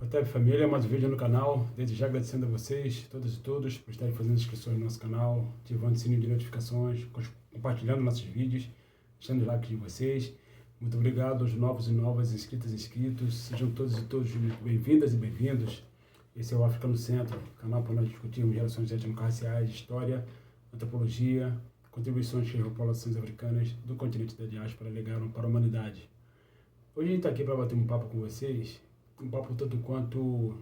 Otávio Família, mais um vídeo no canal. Desde já agradecendo a vocês, todas e todos, por estarem fazendo inscrições no nosso canal, ativando o sininho de notificações, compartilhando nossos vídeos, deixando o like de vocês. Muito obrigado aos novos e novas inscritas e inscritos. Sejam todos e todos bem-vindas e bem-vindos. Esse é o África no Centro, canal para nós discutirmos relações étnico-raciais, história, antropologia, contribuições que as populações africanas do continente da diáspora legaram para a humanidade. Hoje a gente está aqui para bater um papo com vocês, um papo tanto quanto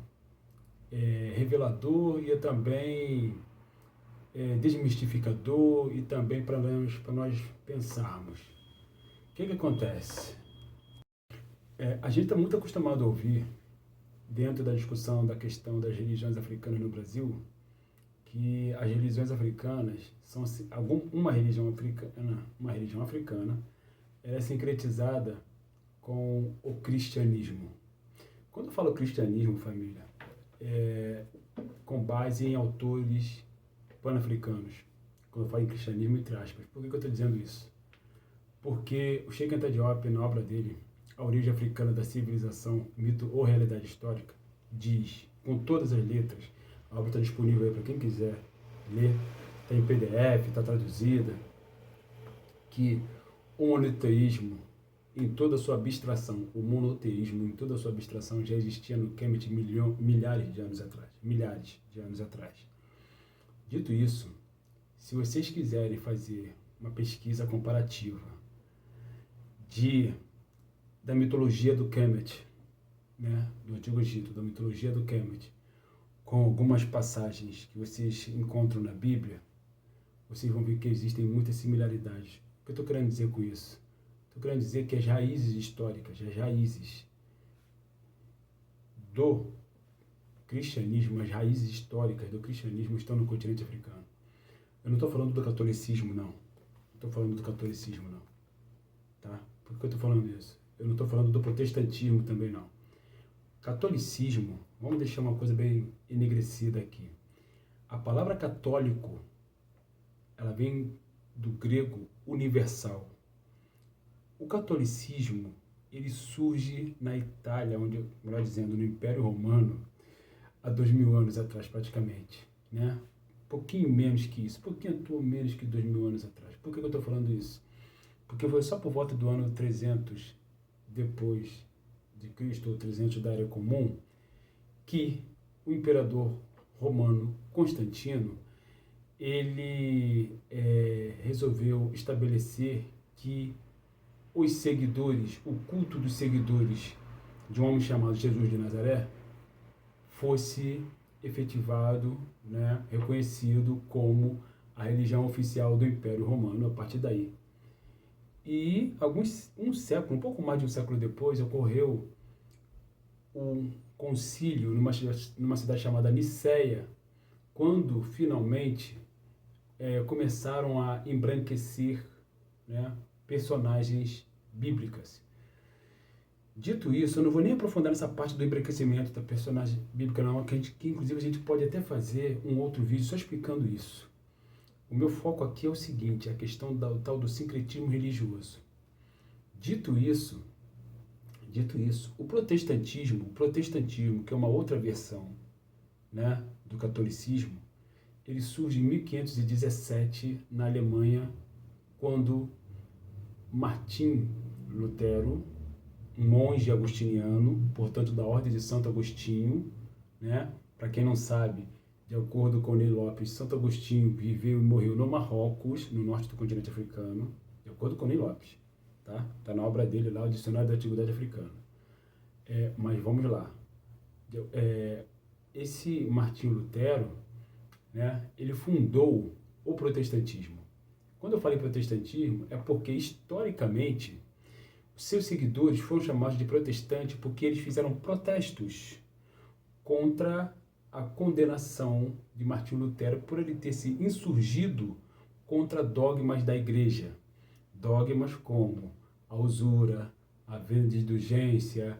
revelador e também desmistificador e também para nós pensarmos. O que acontece? A gente está muito acostumado a ouvir, dentro da discussão da questão das religiões africanas no Brasil, que as religiões africanas são uma religião africana, ela é sincretizada com o cristianismo. Quando eu falo cristianismo, família, com base em autores pan-africanos. Quando eu falo em cristianismo, entre aspas. Por que eu estou dizendo isso? Porque o Cheikh Anta Diop, na obra dele, A Origem Africana da Civilização, Mito ou Realidade Histórica, diz, com todas as letras, a obra está disponível aí para quem quiser ler, está em PDF, está traduzida, que o monoteísmo em toda a sua abstração, o monoteísmo em toda a sua abstração já existia no Kemet milhares de anos atrás. Dito isso, se vocês quiserem fazer uma pesquisa comparativa da mitologia do Kemet, né, do Antigo Egito, da mitologia do Kemet, com algumas passagens que vocês encontram na Bíblia, vocês vão ver que existem muitas similaridades. O que eu estou querendo dizer com isso? Estou querendo dizer que as raízes históricas, as raízes do cristianismo, as raízes históricas do cristianismo estão no continente africano. Eu não estou falando do catolicismo, não. Não estou falando do catolicismo, não. Tá? Por que eu estou falando isso? Eu não estou falando do protestantismo também, não. Catolicismo, vamos deixar uma coisa bem enegrecida aqui. A palavra católico, ela vem do grego universal. O catolicismo, ele surge na Itália, melhor dizendo, no Império Romano, há 2000 anos atrás praticamente, né? Pouquinho menos que isso, pouquinho menos que 2000 anos atrás. Por que eu estou falando isso? Porque foi só por volta do ano 300 depois de Cristo, ou 300 da Era Comum, que o imperador romano Constantino, ele resolveu estabelecer que os seguidores, o culto dos seguidores de um homem chamado Jesus de Nazaré, fosse efetivado, né, reconhecido como a religião oficial do Império Romano a partir daí. E um pouco mais de um século depois, ocorreu um concílio numa cidade chamada Niceia, quando finalmente começaram a embranquecer, né, personagens bíblicas. Dito isso, eu não vou nem aprofundar nessa parte do embranquecimento da personagem bíblica, não, que inclusive a gente pode até fazer um outro vídeo só explicando isso. O meu foco aqui é o seguinte, a questão do tal do sincretismo religioso. Dito isso, o protestantismo, que é uma outra versão, né, do catolicismo, ele surge em 1517 na Alemanha, quando Martim Lutero, um monge agostiniano, portanto da Ordem de Santo Agostinho, né? Para quem não sabe, de acordo com Ney Lopes, Santo Agostinho viveu e morreu no Marrocos, no norte do continente africano, de acordo com Ney Lopes, tá? Tá na obra dele lá, o Dicionário da Antiguidade Africana. Mas vamos lá. Esse Martinho Lutero, né? Ele fundou o protestantismo. Quando eu falei protestantismo, é porque historicamente seus seguidores foram chamados de protestantes porque eles fizeram protestos contra a condenação de Martinho Lutero por ele ter se insurgido contra dogmas da igreja. Dogmas como a usura, a venda de indulgência,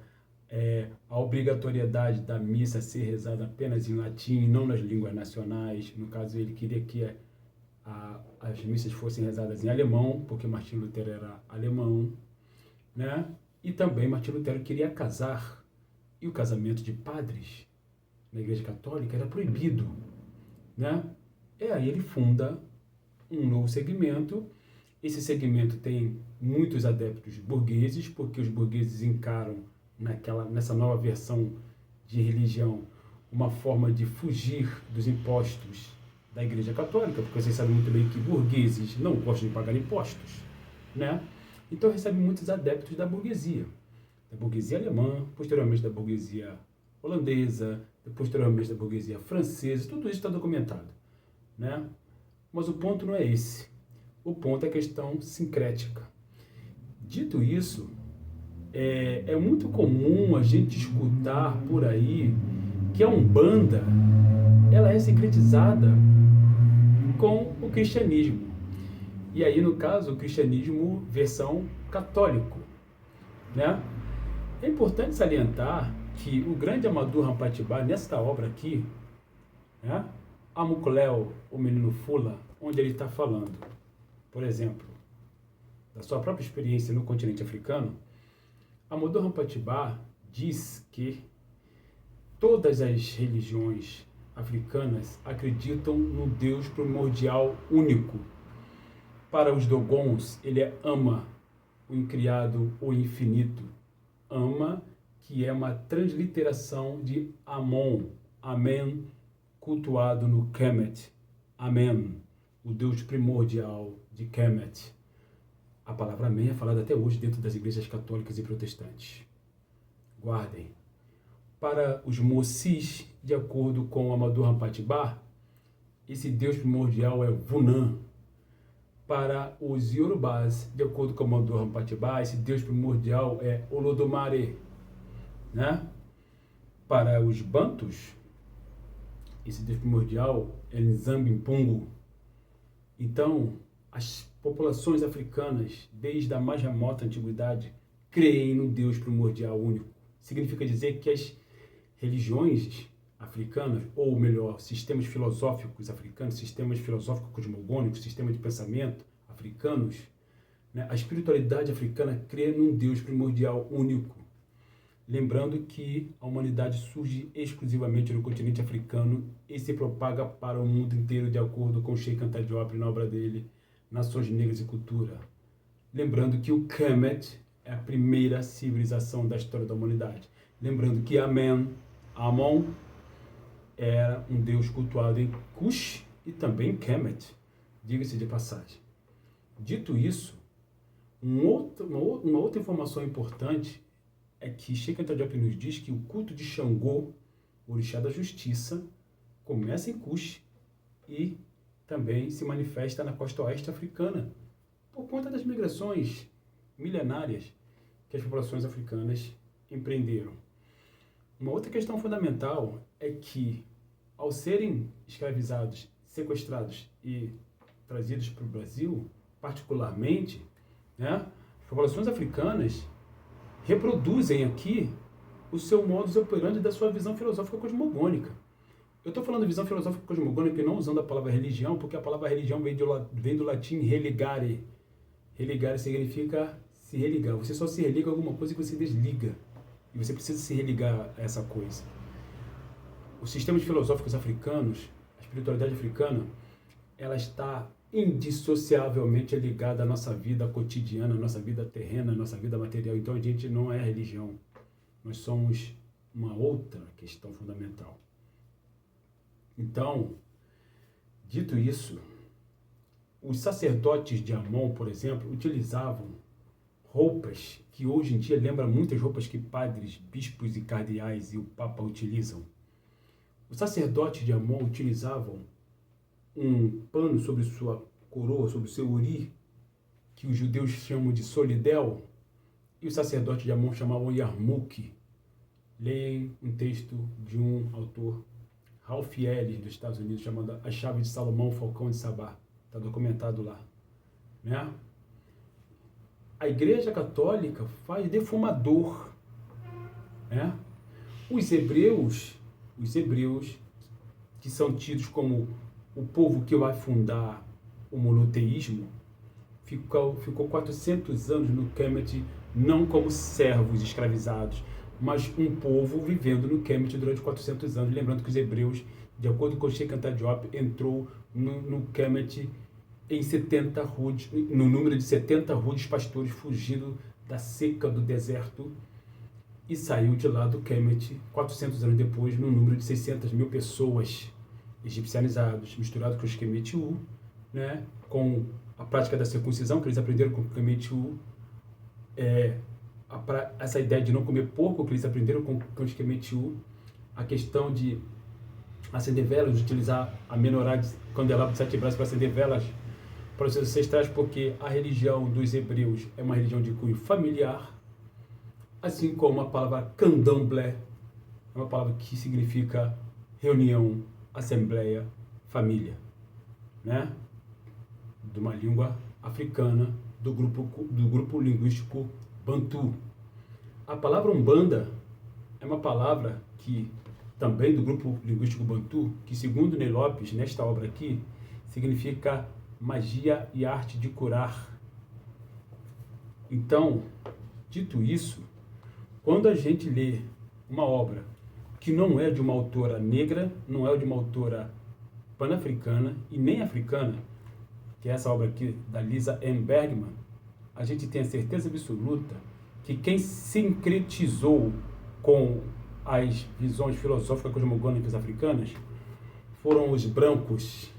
a obrigatoriedade da missa ser rezada apenas em latim e não nas línguas nacionais. No caso, ele queria que as missas fossem rezadas em alemão, porque Martinho Lutero era alemão, né? E também Martinho Lutero queria casar E o casamento de padres na Igreja Católica era proibido, né? E aí ele funda um novo segmento. Esse segmento tem muitos adeptos burgueses, porque os burgueses encaram nessa nova versão de religião uma forma de fugir dos impostos da Igreja Católica, porque vocês sabem muito bem que burgueses não gostam de pagar impostos, né? Então recebe muitos adeptos da burguesia alemã, posteriormente da burguesia holandesa, posteriormente da burguesia francesa. Tudo isso está documentado, né? Mas o ponto não é esse. O ponto é a questão sincrética. Dito isso, é muito comum a gente escutar por aí que a Umbanda ela é sincretizada com o cristianismo. E aí, no caso, o cristianismo versão católico, né? É importante salientar que o grande Amadou Hampâté-Bâ, nesta obra aqui, né, Amukulel, o Menino Fula, onde ele está falando, por exemplo, da sua própria experiência no continente africano, Amadou Hampâté-Bâ diz que todas as religiões africanas acreditam no Deus primordial único. Para os Dogons, ele é Ama, o incriado, o infinito. Ama, que é uma transliteração de Amon, Amen, cultuado no Kemet. Amen, o Deus primordial de Kemet. A palavra Amém é falada até hoje dentro das igrejas católicas e protestantes. Guardem. Para os Mocis, de acordo com Amadou Hampâté-Bâ, esse Deus primordial é Vunan. Para os Yorubás, de acordo com Amadou Hampâté-Bâ, esse Deus primordial é Olodumare, né? Para os Bantus, esse Deus primordial é Nzambi-Mpungu. Então, as populações africanas, desde a mais remota antiguidade, creem no Deus primordial único. Significa dizer que as religiões africanas, ou melhor, sistemas filosóficos africanos, sistemas filosóficos cosmogônicos, sistemas de pensamento africanos, né? A espiritualidade africana crê num Deus primordial único. Lembrando que a humanidade surge exclusivamente no continente africano e se propaga para o mundo inteiro, de acordo com Cheikh Anta Diop, na obra dele, Nações Negras e Cultura. Lembrando que o Kemet é a primeira civilização da história da humanidade. Lembrando que Amon, era um deus cultuado em Kush e também em Kemet, diga-se de passagem. Dito isso, uma outra informação importante é que Cheikh Anta Diop nos diz que o culto de Xangô, o orixá da justiça, começa em Kush e também se manifesta na costa oeste africana, por conta das migrações milenárias que as populações africanas empreenderam. Uma outra questão fundamental é que, ao serem escravizados, sequestrados e trazidos para o Brasil, particularmente, né, as populações africanas reproduzem aqui o seu modus operandi da sua visão filosófica cosmogônica. Eu estou falando de visão filosófica cosmogônica e não usando a palavra religião, porque a palavra religião vem do latim religare. Religare significa se religar. Você só se religa a alguma coisa que você desliga. E você precisa se religar a essa coisa. Os sistemas filosóficos africanos, a espiritualidade africana, ela está indissociavelmente ligada à nossa vida cotidiana, à nossa vida terrena, à nossa vida material. Então a gente não é religião. Nós somos uma outra questão fundamental. Então, dito isso, os sacerdotes de Amon, por exemplo, utilizavam roupas que hoje em dia lembram muitas roupas que padres, bispos e cardeais e o Papa utilizam. Os sacerdotes de Amon utilizavam um pano sobre sua coroa, sobre o seu uri, que os judeus chamam de solidel, e os sacerdotes de Amon chamavam yarmulke. Leem um texto de um autor, Ralph Ellis, dos Estados Unidos, chamado A Chave de Salomão, Falcão de Sabá. Está documentado lá, né? A Igreja Católica faz defumador, né? Os hebreus, que são tidos como o povo que vai fundar o monoteísmo, ficou 400 anos no Kemet, não como servos escravizados, mas um povo vivendo no Kemet durante 400 anos. Lembrando que os hebreus, de acordo com Sheikh Anta Diop, entrou no Kemet em 70 Hud, no número de 70 Huds pastores fugindo da seca do deserto, e saiu de lá do Kemet 400 anos depois no número de 600 mil pessoas egipcianizados, misturado com os Kemet-U, né, com a prática da circuncisão que eles aprenderam com o Kemet-U, essa ideia de não comer porco que eles aprenderam com os Kemet-U, a questão de acender velas, de utilizar a menorá de candelabro de 7 braços para acender velas para os seus ancestrais, porque a religião dos hebreus é uma religião de cunho familiar, assim como a palavra candomblé é uma palavra que significa reunião, assembleia, família, né? De uma língua africana do grupo linguístico Bantu. A palavra Umbanda é uma palavra que também do grupo linguístico Bantu, que segundo Ney Lopes, nesta obra aqui, significa magia e arte de curar. Então, dito isso, quando a gente lê uma obra que não é de uma autora negra, não é de uma autora pan-africana e nem africana, que é essa obra aqui da Lisa M. Bergman, a gente tem a certeza absoluta que quem sincretizou com as visões filosóficas cosmogônicas africanas foram os brancos.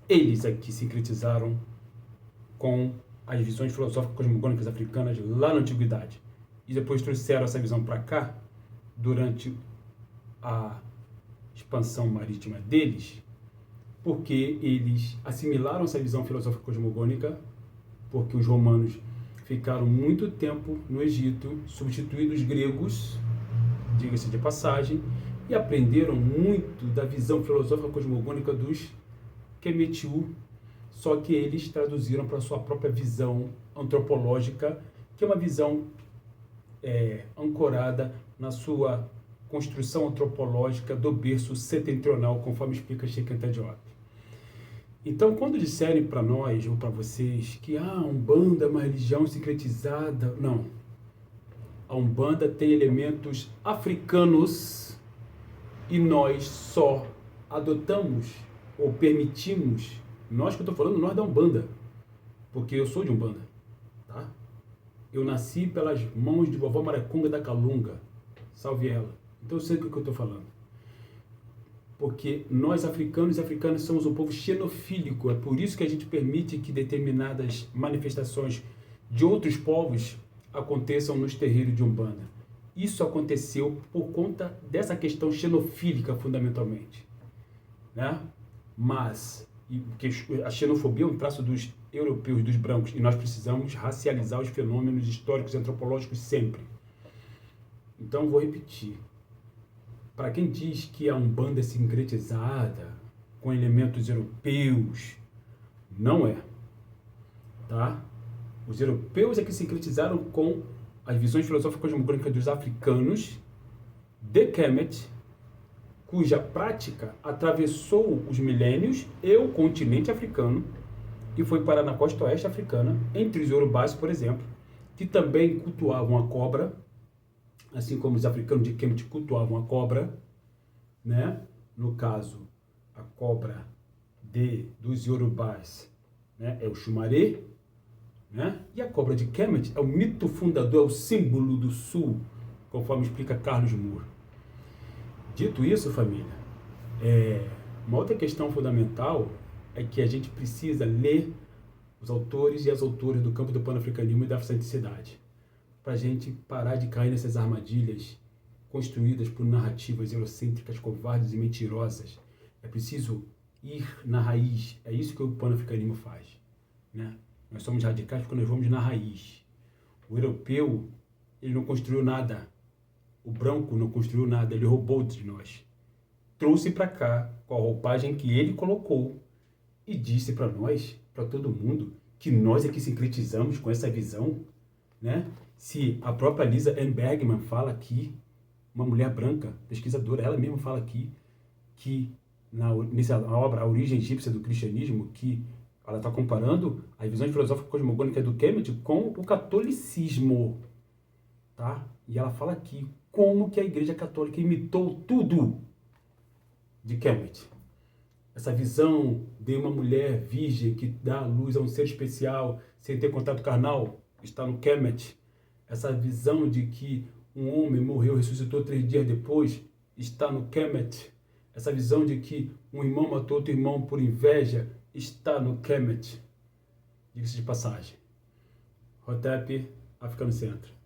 Eles é que sincretizaram com as visões filosóficas cosmogônicas africanas lá na Antiguidade. E depois trouxeram essa visão para cá, durante a expansão marítima deles, porque eles assimilaram essa visão filosófica cosmogônica, porque os romanos ficaram muito tempo no Egito, substituindo os gregos, diga-se de passagem, e aprenderam muito da visão filosófica cosmogônica dos Kemet-U, só que eles traduziram para a sua própria visão antropológica, que é uma visão ancorada na sua construção antropológica do berço setentrional, conforme explica Sheikh Anta Diop. Então, quando disserem para nós ou para vocês que a Umbanda é uma religião sincretizada, não. A Umbanda tem elementos africanos e nós só adotamos ou permitimos, nós que eu estou falando, nós da Umbanda, porque eu sou de Umbanda, tá? Eu nasci pelas mãos de vovó Maracunga da Calunga, salve ela. Então eu sei o que eu estou falando. Porque nós africanos e africanas somos um povo xenofílico, é por isso que a gente permite que determinadas manifestações de outros povos aconteçam nos terreiros de Umbanda. Isso aconteceu por conta dessa questão xenofílica, fundamentalmente, né? Mas porque a xenofobia é um traço dos europeus, dos brancos, e nós precisamos racializar os fenômenos históricos e antropológicos sempre. Então, vou repetir. Para quem diz que a Umbanda é sincretizada com elementos europeus, não é. Tá? Os europeus é que sincretizaram com as visões filosóficas cosmogônicas dos africanos de Kemet, cuja prática atravessou os milênios e o continente africano e foi parar na costa oeste africana, entre os Yorubás, por exemplo, que também cultuavam a cobra, assim como os africanos de Kemet cultuavam a cobra, né? No caso, a cobra dos Yorubás, né? É o Xumaré, né? E a cobra de Kemet é o mito fundador, é o símbolo do sul, conforme explica Carlos Moore. Dito isso, família, uma outra questão fundamental é que a gente precisa ler os autores e as autoras do campo do panafricanismo e da afrocentricidade, para a gente parar de cair nessas armadilhas construídas por narrativas eurocêntricas, covardes e mentirosas. É preciso ir na raiz, é isso que o panafricanismo faz, né? Nós somos radicais porque nós vamos na raiz. O europeu, ele não construiu nada. O branco não construiu nada, ele roubou de nós. Trouxe para cá com a roupagem que ele colocou e disse para nós, para todo mundo, que nós é que sincretizamos com essa visão, né? Se a própria Lisa M. Bergman fala aqui, uma mulher branca, pesquisadora, ela mesma fala aqui, que nessa obra A Origem Egípcia do Cristianismo, que ela está comparando as visões filosóficas cosmogônicas do Kemet com o catolicismo, tá? E ela fala aqui, como que a Igreja Católica imitou tudo de Kemet. Essa visão de uma mulher virgem que dá luz a um ser especial sem ter contato carnal está no Kemet. Essa visão de que um homem morreu e ressuscitou 3 dias depois está no Kemet. Essa visão de que um irmão matou outro irmão por inveja está no Kemet. Diga-se de passagem. Hotep, África no Centro.